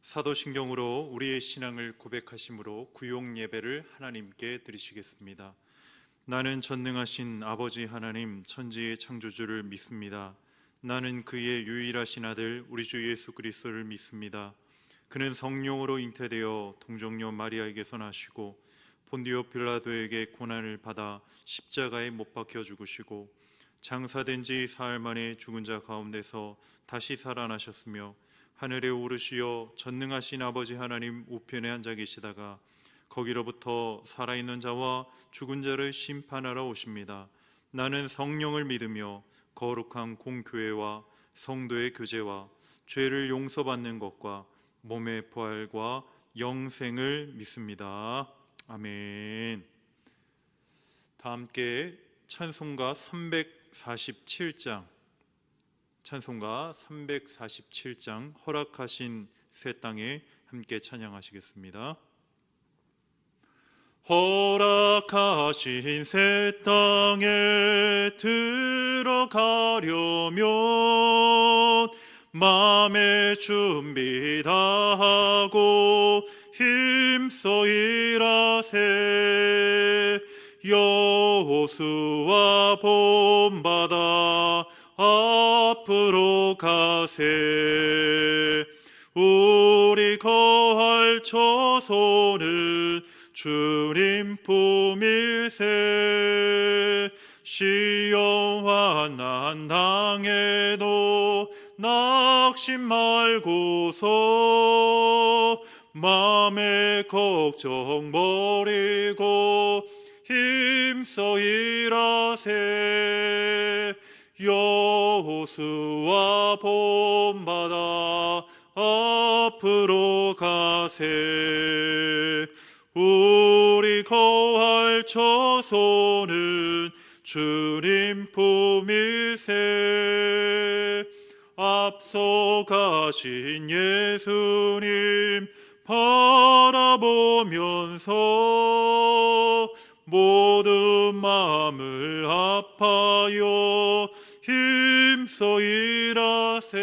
사도신경으로 우리의 신앙을 고백하심으로 구용 예배를 하나님께 드리시겠습니다. 나는 전능하신 아버지 하나님 천지의 창조주를 믿습니다. 나는 그의 유일하신 아들 우리 주 예수 그리스도를 믿습니다. 그는 성령으로 잉태되어 동정녀 마리아에게서 나시고 본디오 빌라도에게 고난을 받아 십자가에 못 박혀 죽으시고 장사된 지 사흘 만에 죽은 자 가운데서 다시 살아나셨으며 하늘에 오르시어 전능하신 아버지 하나님 우편에 앉아 계시다가 거기로부터 살아있는 자와 죽은 자를 심판하러 오십니다. 나는 성령을 믿으며 거룩한 공교회와 성도의 교제와 죄를 용서받는 것과 몸의 부활과 영생을 믿습니다. 아멘. 다 함께 찬송가 347장 찬송가 347장 허락하신 새 땅에 함께 찬양하시겠습니다. 허락하신 새 땅에 들어가려면 마음의 준비 다하고 힘써 일하세. 여호수아 본받아 앞으로 가세. 우리 거할 처소는 주님 품일세. 시험 환난 당해도 낙심 말고서 마음의 걱정 버리고 힘써 일하세. 여호수아 본받아 앞으로 가세. 우리 거할 처소는 주님 품일세. 앞서 가신 예수님 바라보면서 모든 마음을 아파요 힘써 일하세.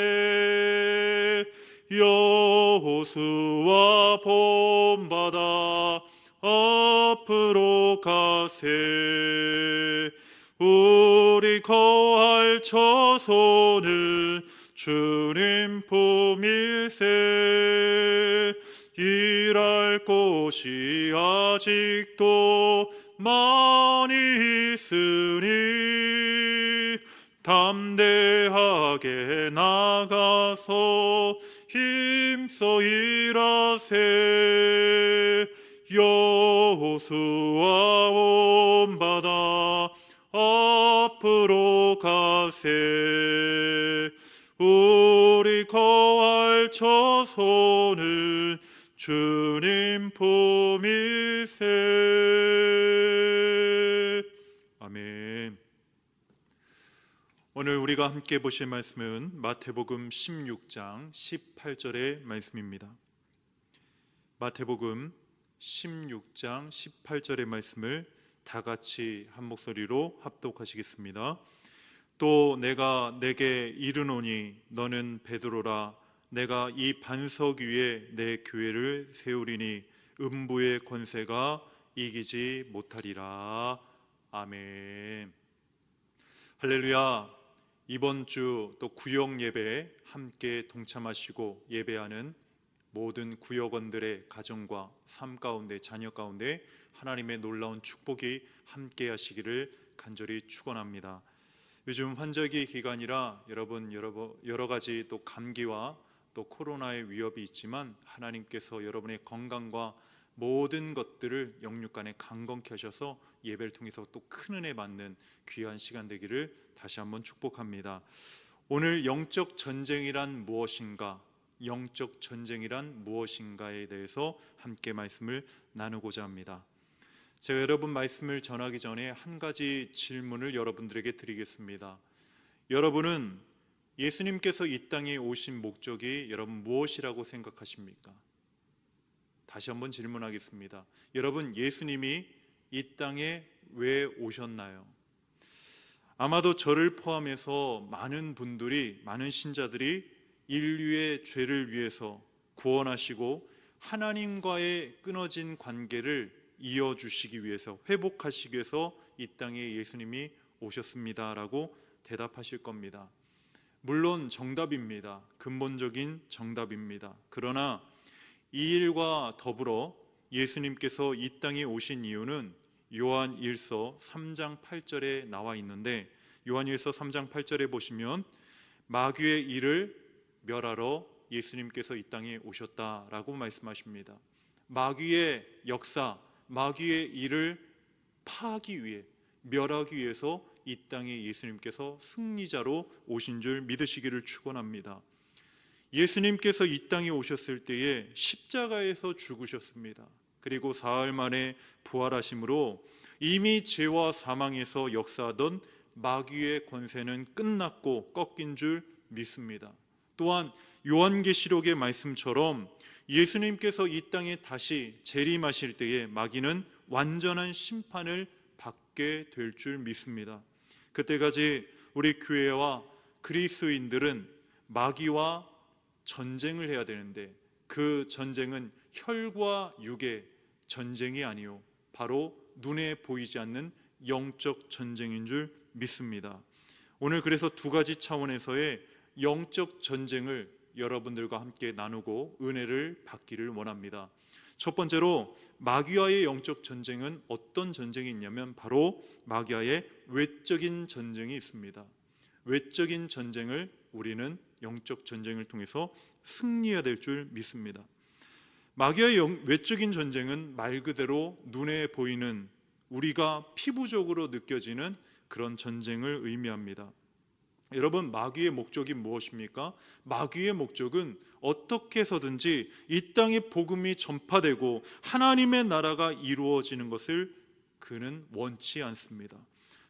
여호수아 본받아 앞으로 가세. 우리 거할 처소는 주님 품일세. 일할 곳이 아직도 많이 있으니 담대하게 나가서 힘써 일하세. 여호수아 본받아 앞으로 가세. 우리 거할 처소는 주님 품일세. 아멘. 오늘 우리가 함께 보실 말씀은 마태복음 16장 18절의 말씀입니다. 마태복음 16장 18절의 말씀을 다 같이 한 목소리로 합독하시겠습니다. 또 내가 내게 이르노니 너는 베드로라. 내가 이 반석 위에 내 교회를 세우리니 음부의 권세가 이기지 못하리라. 아멘. 할렐루야. 이번 주 또 구역 예배에 함께 동참하시고 예배하는 모든 구역원들의 가정과 삶 가운데 자녀 가운데 하나님의 놀라운 축복이 함께 하시기를 간절히 축원합니다. 요즘 환절기 기간이라 여러분 여러 가지 또 감기와 또 코로나의 위협이 있지만 하나님께서 여러분의 건강과 모든 것들을 영육간에 강건케 하셔서 예배를 통해서 또 큰 은혜 받는 귀한 시간 되기를 다시 한번 축복합니다. 오늘 영적 전쟁이란 무엇인가? 영적 전쟁이란 무엇인가에 대해서 함께 말씀을 나누고자 합니다. 제가 여러분 말씀을 전하기 전에 한 가지 질문을 여러분들에게 드리겠습니다. 여러분은 예수님께서 이 땅에 오신 목적이 여러분 무엇이라고 생각하십니까? 다시 한번 질문하겠습니다. 여러분, 예수님이 이 땅에 왜 오셨나요? 아마도 저를 포함해서 많은 분들이, 많은 신자들이 인류의 죄를 위해서 구원하시고 하나님과의 끊어진 관계를 이어주시기 위해서, 회복하시기 위해서 이 땅에 예수님이 오셨습니다라고 대답하실 겁니다. 물론 정답입니다. 근본적인 정답입니다. 그러나 이 일과 더불어 예수님께서 이 땅에 오신 이유는 요한 1서 3장 8절에 나와 있는데, 요한 1서 3장 8절에 보시면 마귀의 일을 멸하러 예수님께서 이 땅에 오셨다라고 말씀하십니다. 마귀의 역사, 마귀의 일을 파하기 위해, 멸하기 위해서 이 땅에 예수님께서 승리자로 오신 줄 믿으시기를 축원합니다. 예수님께서 이 땅에 오셨을 때에 십자가에서 죽으셨습니다. 그리고 사흘 만에 부활하심으로 이미 죄와 사망에서 역사하던 마귀의 권세는 끝났고 꺾인 줄 믿습니다. 또한 요한계시록의 말씀처럼 예수님께서 이 땅에 다시 재림하실 때에 마귀는 완전한 심판을 받게 될 줄 믿습니다. 그때까지 우리 교회와 그리스도인들은 마귀와 전쟁을 해야 되는데, 그 전쟁은 혈과 육의 전쟁이 아니요 바로 눈에 보이지 않는 영적 전쟁인 줄 믿습니다. 오늘 그래서 두 가지 차원에서의 영적 전쟁을 여러분들과 함께 나누고 은혜를 받기를 원합니다. 첫 번째로 마귀와의 영적 전쟁은 어떤 전쟁이 있냐면 바로 마귀와의 외적인 전쟁이 있습니다. 외적인 전쟁을 우리는 영적 전쟁을 통해서 승리해야 될 줄 믿습니다. 마귀와의 외적인 전쟁은 말 그대로 눈에 보이는, 우리가 피부적으로 느껴지는 그런 전쟁을 의미합니다. 여러분, 마귀의 목적이 무엇입니까? 마귀의 목적은 어떻게 해서든지 이 땅에 복음이 전파되고 하나님의 나라가 이루어지는 것을 그는 원치 않습니다.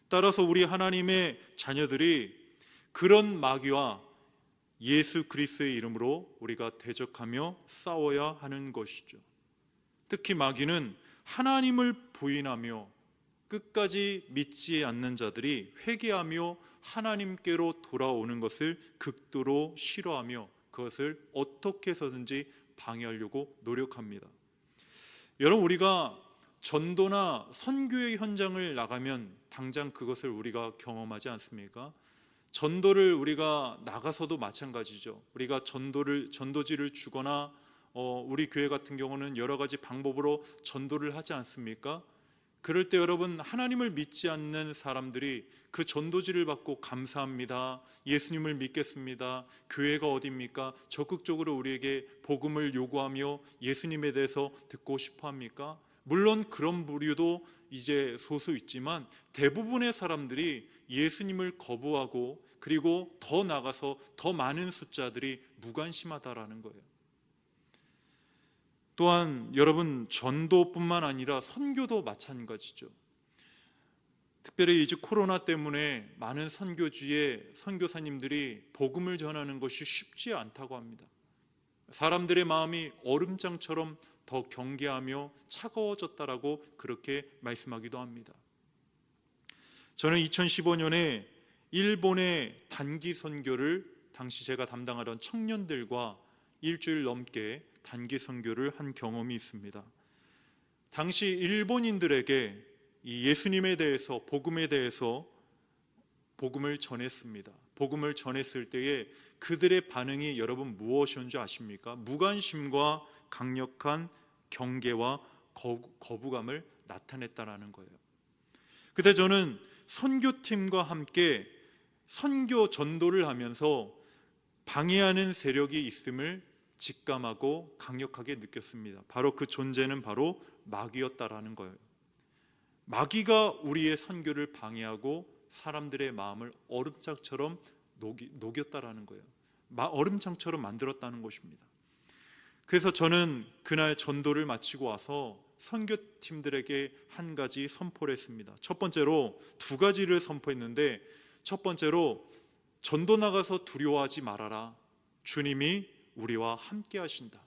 따라서 우리 하나님의 자녀들이 그런 마귀와 예수 그리스도의 이름으로 우리가 대적하며 싸워야 하는 것이죠. 특히 마귀는 하나님을 부인하며 끝까지 믿지 않는 자들이 회개하며 하나님께로 돌아오는 것을 극도로 싫어하며 그것을 어떻게 해서든지 방해하려고 노력합니다. 여러분, 우리가 전도나 선교의 현장을 나가면 당장 그것을 우리가 경험하지 않습니까? 전도를 우리가 나가서도 마찬가지죠. 우리가 전도지를 주거나 우리 교회 같은 경우는 여러 가지 방법으로 전도를 하지 않습니까? 그럴 때 여러분, 하나님을 믿지 않는 사람들이 그 전도지를 받고 감사합니다, 예수님을 믿겠습니다, 교회가 어디입니까? 적극적으로 우리에게 복음을 요구하며 예수님에 대해서 듣고 싶어 합니까? 물론 그런 부류도 이제 소수 있지만 대부분의 사람들이 예수님을 거부하고, 그리고 더 나가서 더 많은 숫자들이 무관심하다라는 거예요. 또한 여러분, 전도뿐만 아니라 선교도 마찬가지죠. 특별히 이제 코로나 때문에 많은 선교지에 선교사님들이 복음을 전하는 것이 쉽지 않다고 합니다. 사람들의 마음이 얼음장처럼 더 경계하며 차가워졌다라고 그렇게 말씀하기도 합니다. 저는 2015년에 일본의 단기 선교를 당시 제가 담당하던 청년들과 일주일 넘게 단기 선교를 한 경험이 있습니다. 당시 일본인들에게 이 예수님에 대해서, 복음에 대해서 복음을 전했습니다. 복음을 전했을 때에 그들의 반응이 여러분 무엇이었는지 아십니까? 무관심과 강력한 경계와 거부감을 나타냈다라는 거예요. 그때 저는 선교팀과 함께 선교 전도를 하면서 방해하는 세력이 있음을 직감하고 강력하게 느꼈습니다. 바로 그 존재는 바로 마귀였다라는 거예요. 마귀가 우리의 선교를 방해하고 사람들의 마음을 얼음장처럼 녹였다라는 거예요. 얼음장처럼 만들었다는 것입니다. 그래서 저는 그날 전도를 마치고 와서 선교팀들에게 한 가지 선포를 했습니다. 첫 번째로 두 가지를 선포했는데, 첫 번째로 전도 나가서 두려워하지 말아라. 주님이 우리와 함께 하신다.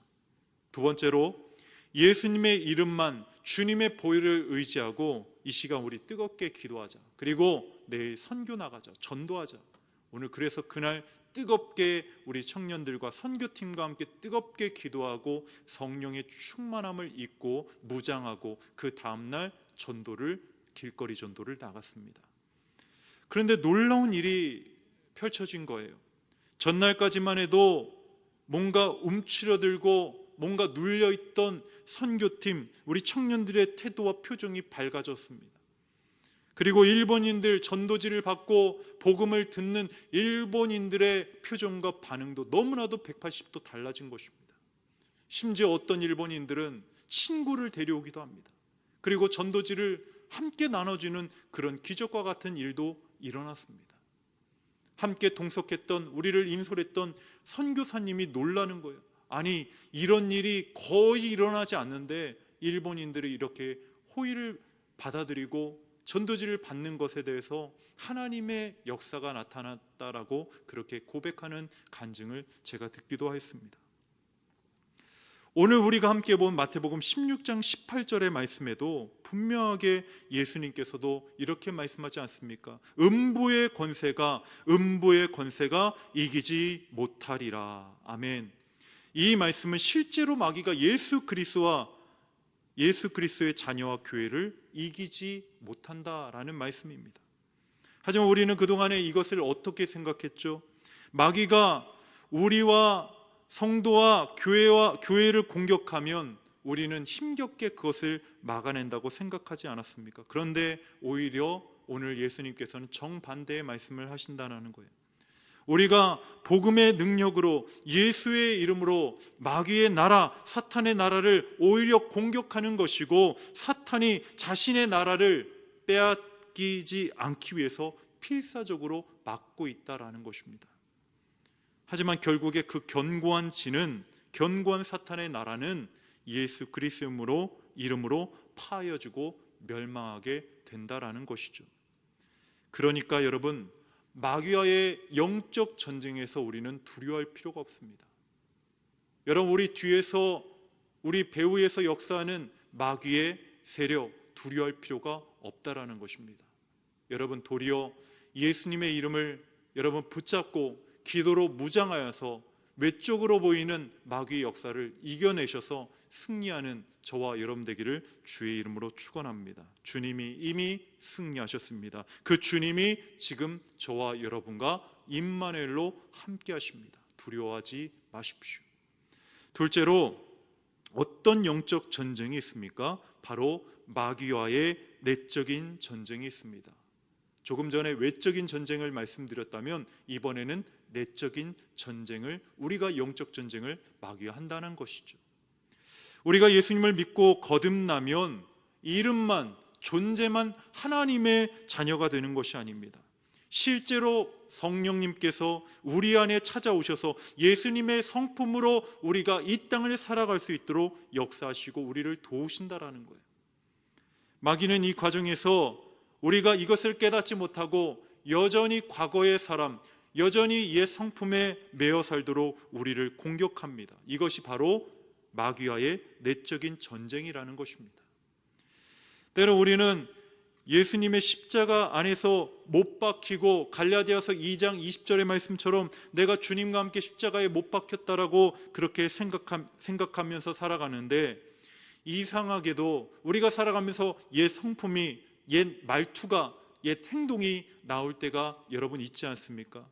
두 번째로 예수님의 이름만, 주님의 보혈을 의지하고 이 시간 우리 뜨겁게 기도하자. 그리고 내일 선교 나가자, 전도하자. 오늘 그래서 그날 뜨겁게 우리 청년들과 선교팀과 함께 뜨겁게 기도하고 성령의 충만함을 입고 무장하고 그 다음날 길거리 전도를 나갔습니다. 그런데 놀라운 일이 펼쳐진 거예요. 전날까지만 해도 뭔가 움츠러들고 뭔가 눌려있던 선교팀, 우리 청년들의 태도와 표정이 밝아졌습니다. 그리고 일본인들, 전도지를 받고 복음을 듣는 일본인들의 표정과 반응도 너무나도 180도 달라진 것입니다. 심지어 어떤 일본인들은 친구를 데려오기도 합니다. 그리고 전도지를 함께 나눠주는 그런 기적과 같은 일도 일어났습니다. 함께 동석했던, 우리를 인솔했던 선교사님이 놀라는 거예요. 아니, 이런 일이 거의 일어나지 않는데 일본인들이 이렇게 호의를 받아들이고 전도지를 받는 것에 대해서 하나님의 역사가 나타났다라고 그렇게 고백하는 간증을 제가 듣기도 했습니다. 오늘 우리가 함께 본 마태복음 16장 18절의 말씀에도 분명하게 예수님께서도 이렇게 말씀하지 않습니까? 음부의 권세가 이기지 못하리라. 아멘. 이 말씀은 실제로 마귀가 예수 그리스도의 자녀와 교회를 이기지 못한다라는 말씀입니다. 하지만 우리는 그동안에 이것을 어떻게 생각했죠? 마귀가 우리와 성도와 교회를 공격하면 우리는 힘겹게 그것을 막아낸다고 생각하지 않았습니까? 그런데 오히려 오늘 예수님께서는 정반대의 말씀을 하신다는 거예요. 우리가 복음의 능력으로 예수의 이름으로 마귀의 나라, 사탄의 나라를 오히려 공격하는 것이고, 사탄이 자신의 나라를 빼앗기지 않기 위해서 필사적으로 막고 있다라는 것입니다. 하지만 결국에 그 견고한 사탄의 나라는 예수 그리스도의 이름으로 파여지고 멸망하게 된다라는 것이죠. 그러니까 여러분, 마귀와의 영적 전쟁에서 우리는 두려워할 필요가 없습니다. 여러분, 우리 배후에서 역사하는 마귀의 세력 두려워할 필요가 없다라는 것입니다. 여러분, 도리어 예수님의 이름을 여러분 붙잡고 기도로 무장하여서 외적으로 보이는 마귀의 역사를 이겨내셔서 승리하는 저와 여러분 되기를 주의 이름으로 축원합니다. 주님이 이미 승리하셨습니다. 그 주님이 지금 저와 여러분과 임마누엘로 함께 하십니다. 두려워하지 마십시오. 둘째로, 어떤 영적 전쟁이 있습니까? 바로 마귀와의 내적인 전쟁이 있습니다. 조금 전에 외적인 전쟁을 말씀드렸다면 이번에는 내적인 전쟁을, 우리가 영적 전쟁을 마귀와 한다는 것이죠. 우리가 예수님을 믿고 거듭나면 이름만, 존재만 하나님의 자녀가 되는 것이 아닙니다. 실제로 성령님께서 우리 안에 찾아오셔서 예수님의 성품으로 우리가 이 땅을 살아갈 수 있도록 역사하시고 우리를 도우신다라는 거예요. 마귀는 이 과정에서 우리가 이것을 깨닫지 못하고 여전히 과거의 사람, 여전히 옛 성품에 매여 살도록 우리를 공격합니다. 이것이 바로 마귀와의 내적인 전쟁이라는 것입니다. 때로 우리는 예수님의 십자가 안에서 못 박히고 갈라디아서 2장 20절의 말씀처럼 내가 주님과 함께 십자가에 못 박혔다라고 그렇게 생각하면서 살아가는데, 이상하게도 우리가 살아가면서 옛 성품이, 옛 말투가, 옛 행동이 나올 때가 여러분 있지 않습니까?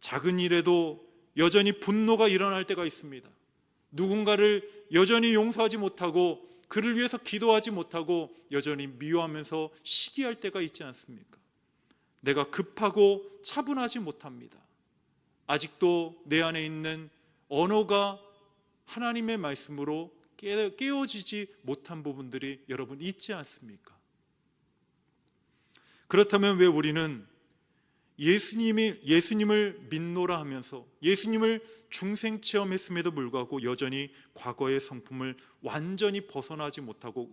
작은 일에도 여전히 분노가 일어날 때가 있습니다. 누군가를 여전히 용서하지 못하고 그를 위해서 기도하지 못하고 여전히 미워하면서 시기할 때가 있지 않습니까? 내가 급하고 차분하지 못합니다. 아직도 내 안에 있는 언어가 하나님의 말씀으로 깨어지지 못한 부분들이 여러분 있지 않습니까? 그렇다면 왜 우리는 예수님을 믿노라 하면서 예수님을 중생 체험했음에도 불구하고 여전히 과거의 성품을 완전히 벗어나지 못하고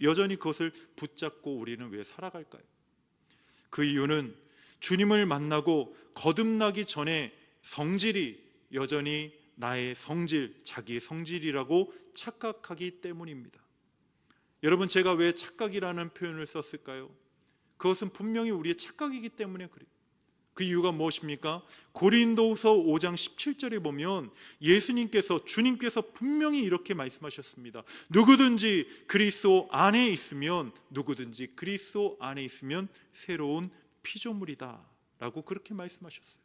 여전히 그것을 붙잡고 우리는 왜 살아갈까요? 그 이유는 주님을 만나고 거듭나기 전에 성질이 여전히 나의 성질, 자기의 성질이라고 착각하기 때문입니다. 여러분, 제가 왜 착각이라는 표현을 썼을까요? 그것은 분명히 우리의 착각이기 때문에 그래요. 그 이유가 무엇입니까? 고린도후서 5장 17절에 보면 주님께서 분명히 이렇게 말씀하셨습니다. 누구든지 그리스도 안에 있으면 새로운 피조물이다 라고 그렇게 말씀하셨어요.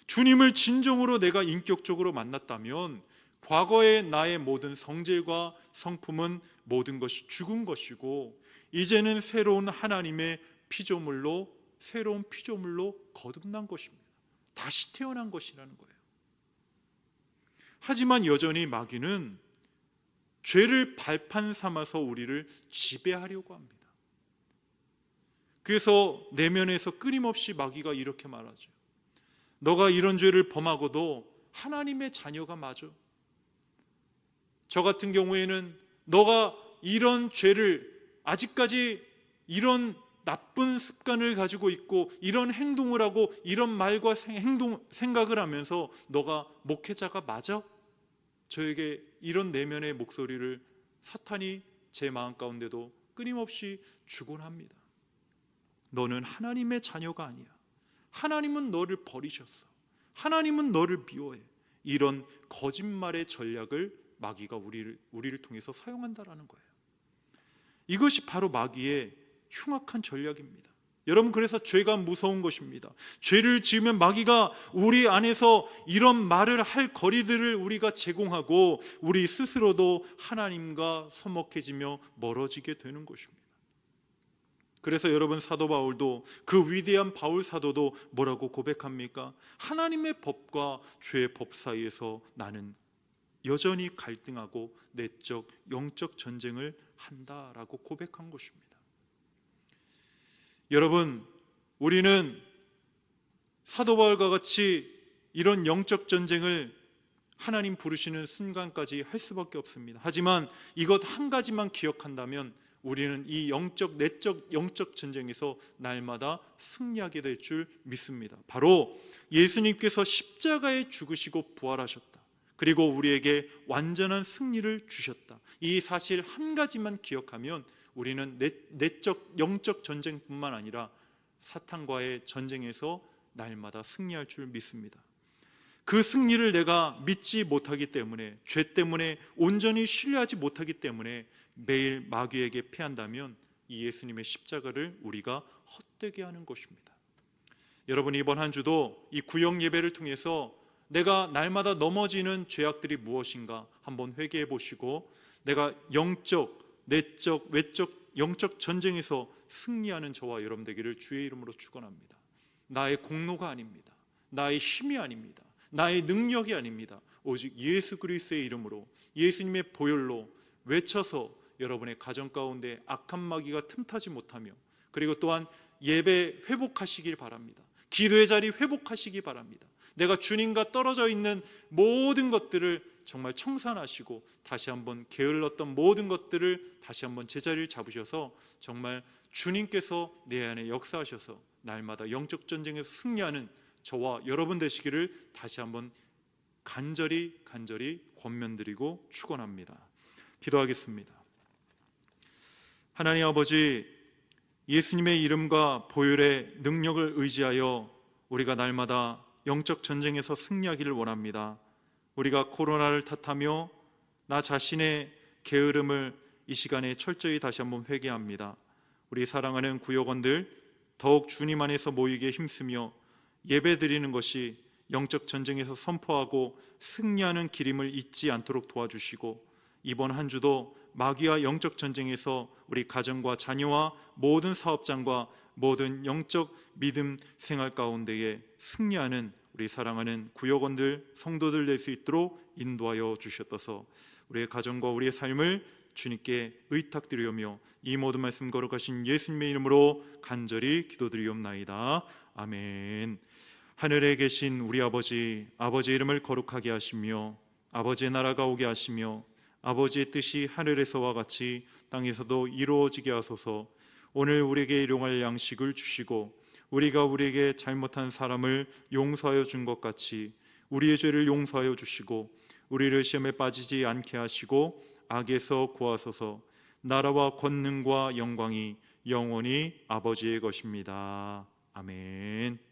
주님을 진정으로 내가 인격적으로 만났다면 과거의 나의 모든 성질과 성품은 모든 것이 죽은 것이고 이제는 새로운 피조물로 거듭난 것입니다. 다시 태어난 것이라는 거예요. 하지만 여전히 마귀는 죄를 발판 삼아서 우리를 지배하려고 합니다. 그래서 내면에서 끊임없이 마귀가 이렇게 말하죠. 너가 이런 죄를 범하고도 하나님의 자녀가 맞아. 저 같은 경우에는 너가 이런 죄를 아직까지 이런 나쁜 습관을 가지고 있고 이런 행동을 하고 이런 말과 생각을 하면서 너가 목회자가 맞아? 저에게 이런 내면의 목소리를 사탄이 제 마음 가운데도 끊임없이 주곤 합니다. 너는 하나님의 자녀가 아니야. 하나님은 너를 버리셨어. 하나님은 너를 미워해. 이런 거짓말의 전략을 마귀가 우리를 통해서 사용한다라는 거예요. 이것이 바로 마귀의 흉악한 전략입니다. 여러분, 그래서 죄가 무서운 것입니다. 죄를 지으면 마귀가 우리 안에서 이런 말을 할 거리들을 우리가 제공하고 우리 스스로도 하나님과 서먹해지며 멀어지게 되는 것입니다. 그래서 여러분, 사도 바울도, 그 위대한 바울 사도도 뭐라고 고백합니까? 하나님의 법과 죄의 법 사이에서 나는 여전히 갈등하고 내적 영적 전쟁을 한다라고 고백한 것입니다. 여러분, 우리는 사도 바울과 같이 이런 영적 전쟁을 하나님 부르시는 순간까지 할 수밖에 없습니다. 하지만 이것 한 가지만 기억한다면 우리는 이 내적 영적 전쟁에서 날마다 승리하게 될 줄 믿습니다. 바로 예수님께서 십자가에 죽으시고 부활하셨다. 그리고 우리에게 완전한 승리를 주셨다. 이 사실 한 가지만 기억하면 우리는 내적 영적 전쟁뿐만 아니라 사탄과의 전쟁에서 날마다 승리할 줄 믿습니다. 그 승리를 내가 믿지 못하기 때문에, 죄 때문에 온전히 신뢰하지 못하기 때문에 매일 마귀에게 패한다면 이 예수님의 십자가를 우리가 헛되게 하는 것입니다. 여러분, 이번 한 주도 이 구역 예배를 통해서 내가 날마다 넘어지는 죄악들이 무엇인가 한번 회개해 보시고, 내가 영적, 내적, 외적, 영적 전쟁에서 승리하는 저와 여러분 되기를 주의 이름으로 축원합니다. 나의 공로가 아닙니다. 나의 힘이 아닙니다. 나의 능력이 아닙니다. 오직 예수 그리스도의 이름으로, 예수님의 보혈로 외쳐서 여러분의 가정 가운데 악한 마귀가 틈타지 못하며, 그리고 또한 예배 회복하시길 바랍니다. 기도의 자리 회복하시기 바랍니다. 내가 주님과 떨어져 있는 모든 것들을 정말 청산하시고 다시 한번 게을렀던 모든 것들을 다시 한번 제자리를 잡으셔서 정말 주님께서 내 안에 역사하셔서 날마다 영적 전쟁에서 승리하는 저와 여러분 되시기를 다시 한번 간절히 권면드리고 축원합니다. 기도하겠습니다. 하나님 아버지, 예수님의 이름과 보혈의 능력을 의지하여 우리가 날마다 영적 전쟁에서 승리하기를 원합니다. 우리가 코로나를 탓하며 나 자신의 게으름을 이 시간에 철저히 다시 한번 회개합니다. 우리 사랑하는 구역원들 더욱 주님 안에서 모이기에 힘쓰며 예배드리는 것이 영적 전쟁에서 선포하고 승리하는 길임을 잊지 않도록 도와주시고, 이번 한 주도 마귀와 영적 전쟁에서 우리 가정과 자녀와 모든 사업장과 모든 영적 믿음 생활 가운데에 승리하는 우리 사랑하는 구역원들, 성도들 될 수 있도록 인도하여 주셨어서 우리의 가정과 우리의 삶을 주님께 의탁드리오며 이 모든 말씀 거룩하신 예수님의 이름으로 간절히 기도드리옵나이다. 아멘. 하늘에 계신 우리 아버지의 이름을 거룩하게 하시며 아버지의 나라가 오게 하시며 아버지의 뜻이 하늘에서와 같이 땅에서도 이루어지게 하소서. 오늘 우리에게 일용할 양식을 주시고 우리가 우리에게 잘못한 사람을 용서하여 준 것 같이 우리의 죄를 용서하여 주시고 우리를 시험에 빠지지 않게 하시고 악에서 구하소서. 나라와 권능과 영광이 영원히 아버지의 것입니다. 아멘.